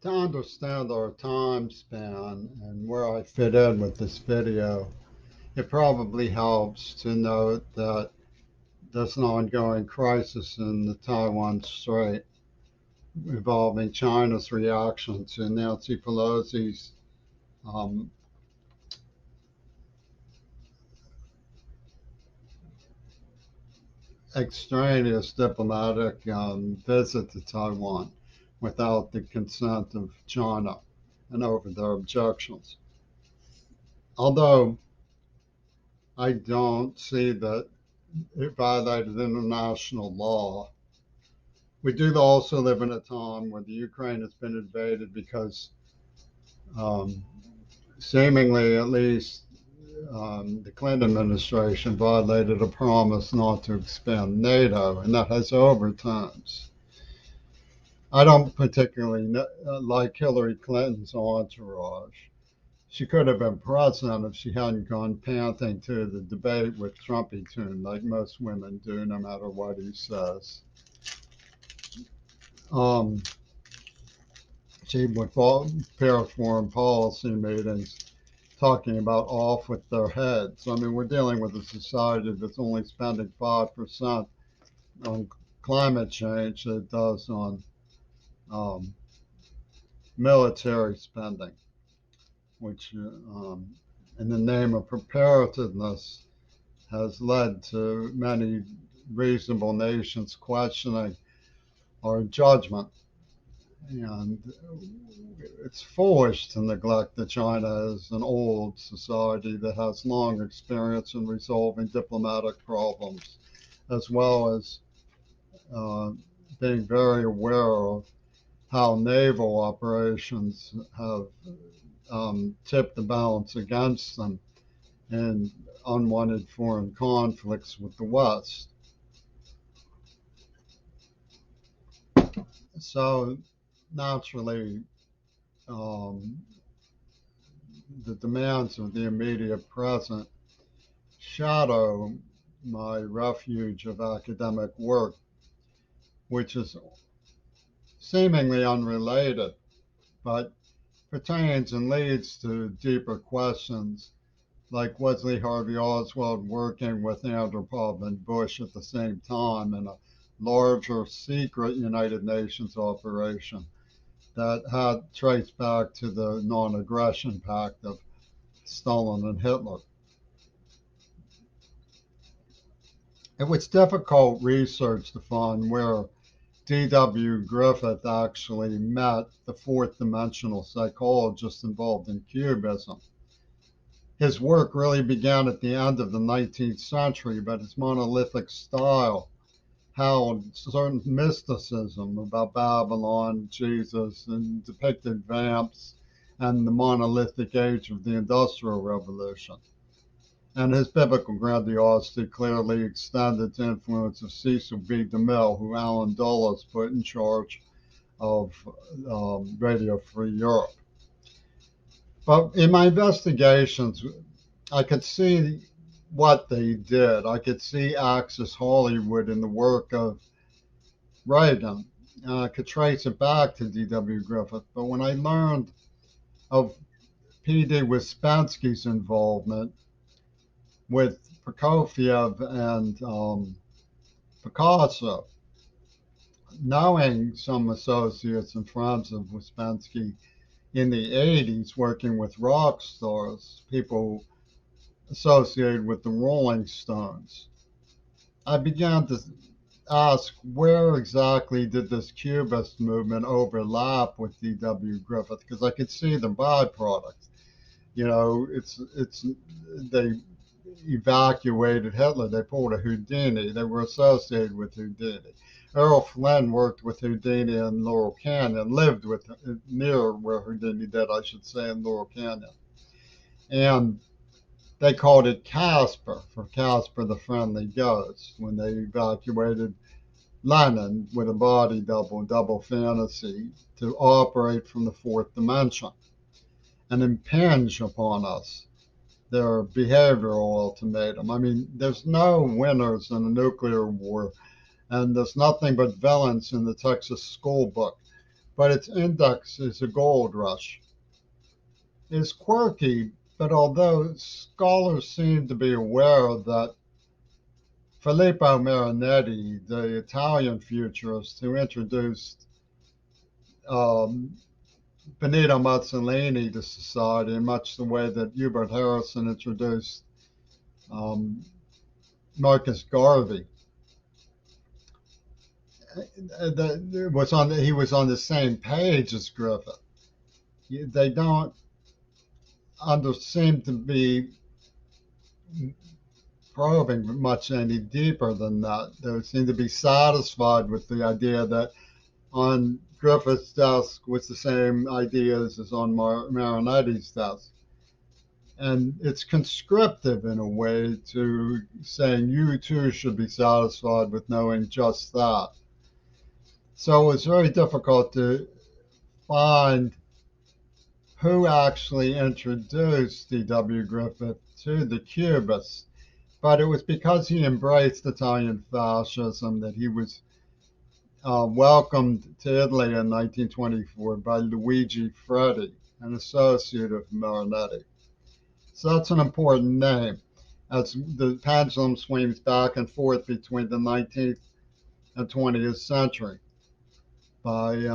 To understand our time span and where I fit in with this video, it probably helps to note that there's an ongoing crisis in the Taiwan Strait involving China's reaction to Nancy Pelosi's um, extraneous diplomatic visit to Taiwan without the consent of China and over their objections. Although I don't see that it violated international law, we do also live in a time where the Ukraine has been invaded because um, seemingly, at least, the Clinton administration violated a promise not to expand NATO, and that has overtones. I don't particularly like Hillary Clinton's entourage. She could have been president if she hadn't gone panting to the debate with Trumpy Tune, like most women do, no matter what he says. Um, she would pair foreign policy meetings talking about off with their heads. I mean, we're dealing with a society that's only spending 5% on climate change that it does on um, military spending, which, in the name of preparedness, has led to many reasonable nations questioning our judgment. And it's foolish to neglect that China is an old society that has long experience in resolving diplomatic problems, as well as uh, being very aware of how naval operations have tipped the balance against them in unwanted foreign conflicts with the West. So naturally, um, the demands of the immediate present shadow my refuge of academic work, which is seemingly unrelated, but pertains and leads to deeper questions, like Wesley Harvey Oswald working with Andropov and Bush at the same time in a larger secret United Nations operation that had traced back to the non-aggression pact of Stalin and Hitler. It was difficult research to find where D.W. Griffith actually met the fourth dimensional psychologist involved in Cubism. His work really began at the end of the 19th century, but his monolithic style held certain mysticism about Babylon, Jesus, and depicted vamps and the monolithic age of the Industrial Revolution. And his biblical grandiosity clearly extended to influence of Cecil B. DeMille, who Alan Dulles put in charge of Radio Free Europe. But in my investigations, I could see what they did. I could see Axis Hollywood in the work of Reagan. I could trace it back to D.W. Griffith. But when I learned of P.D. Ouspensky's involvement with Prokofiev and Picasso, knowing some associates and friends of Ouspensky in the 80s working with rock stars, people associated with the Rolling Stones, I began to ask where exactly did this Cubist movement overlap with D.W. Griffith, because I could see the byproducts. You know, it's they evacuated Hitler. They pulled a Houdini. They were associated with Houdini. Errol Flynn worked with Houdini in Laurel Canyon, lived with near where Houdini did, I should say, in Laurel Canyon. And they called it Casper, for Casper the Friendly Ghost, when they evacuated Lenin with a body double, double fantasy to operate from the fourth dimension and impinge upon us their behavioral ultimatum. I mean, there's no winners in a nuclear war, and there's nothing but villains in the Texas Schoolbook. but its index is a gold rush. It's quirky, but although scholars seem to be aware that Filippo Marinetti, the Italian futurist who introduced um, Benito Mussolini to society in much the way that Hubert Harrison introduced um, Marcus Garvey. He was on the same page as Griffith. They don't seem to be probing much any deeper than that. They seem to be satisfied with the idea that on Griffith's desk was the same ideas as on Marinetti's desk. And it's conscriptive in a way to saying you too should be satisfied with knowing just that. So it's very difficult to find who actually introduced D.W. Griffith to the Cubists. But it was because he embraced Italian fascism that he was welcomed to Italy in 1924 by Luigi Freddi, an associate of Marinetti. So that's an important name as the pendulum swings back and forth between the 19th and 20th century. By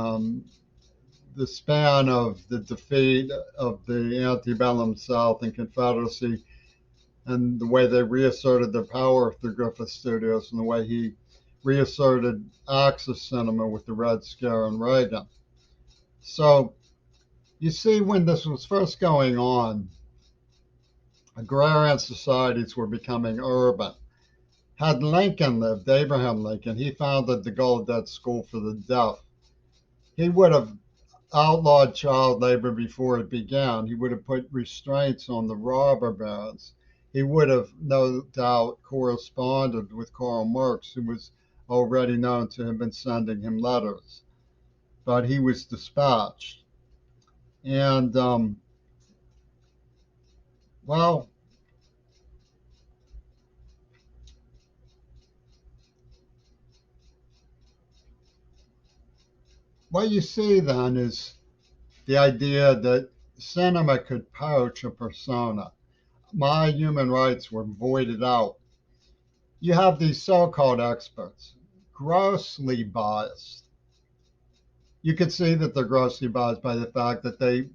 the span of the defeat of the antebellum South and Confederacy and the way they reasserted their power through Griffith Studios and the way he reasserted Axis cinema with the Red Scare and Reagan. So you see, when this was first going on, agrarian societies were becoming urban. Had Lincoln lived, Abraham Lincoln, he founded the Gallaudet School for the Deaf. He would have outlawed child labor before it began. He would have put restraints on the robber barons. He would have, no doubt, corresponded with Karl Marx, who was already known to have been sending him letters. But he was dispatched. And, well, what you see then is the idea that cinema could poach a persona. My human rights were voided out. You have these so called experts, grossly biased. You could see that they're grossly biased by the fact that they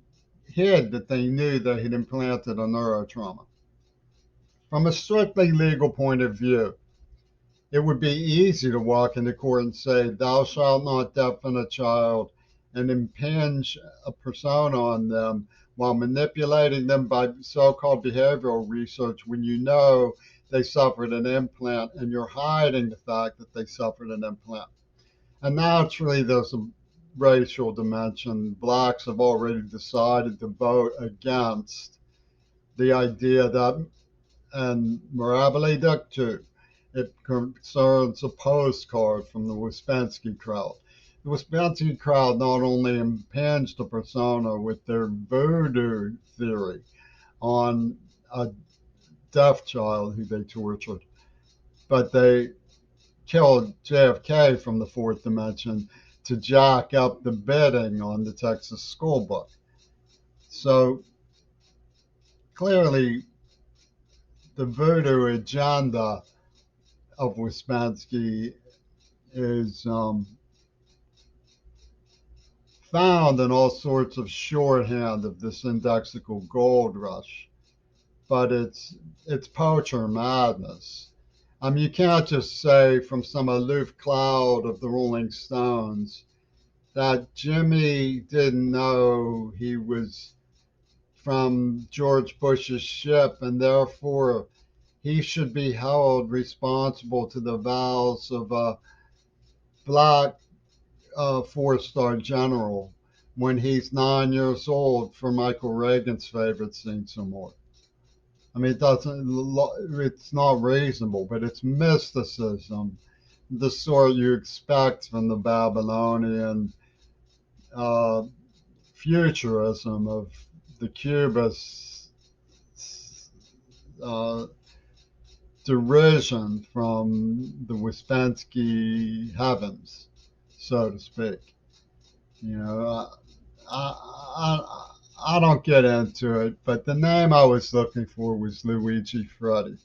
hid that they knew they had implanted a neurotrauma. From a strictly legal point of view, it would be easy to walk into court and say, thou shalt not deafen a child and impinge a persona on them while manipulating them by so called behavioral research when you know they suffered an implant and you're hiding the fact that they suffered an implant. And naturally, there's a racial dimension. Blacks have already decided to vote against the idea that, and Mirabile Dictu, it concerns a postcard from the Ouspensky crowd. The Ouspensky crowd not only impinged a persona with their voodoo theory on a deaf child who they tortured, but they killed JFK from the fourth dimension to jack up the bidding on the Texas Schoolbook. So clearly, the voodoo agenda of Ouspensky is found in all sorts of shorthand of this indexical gold rush, but it's poacher madness. You can't just say from some aloof cloud of the Rolling Stones that Jimmy didn't know he was from George Bush's ship and therefore he should be held responsible to the vows of a black four-star general when he's 9 years old for Michael Reagan's favorite scene some more. It's not reasonable, but it's mysticism, the sort you expect from the Babylonian uh, futurism of the Cubists' uh, derision from the Ouspensky heavens, so to speak. You know, I don't get into it, but the name I was looking for was Luigi Freddi.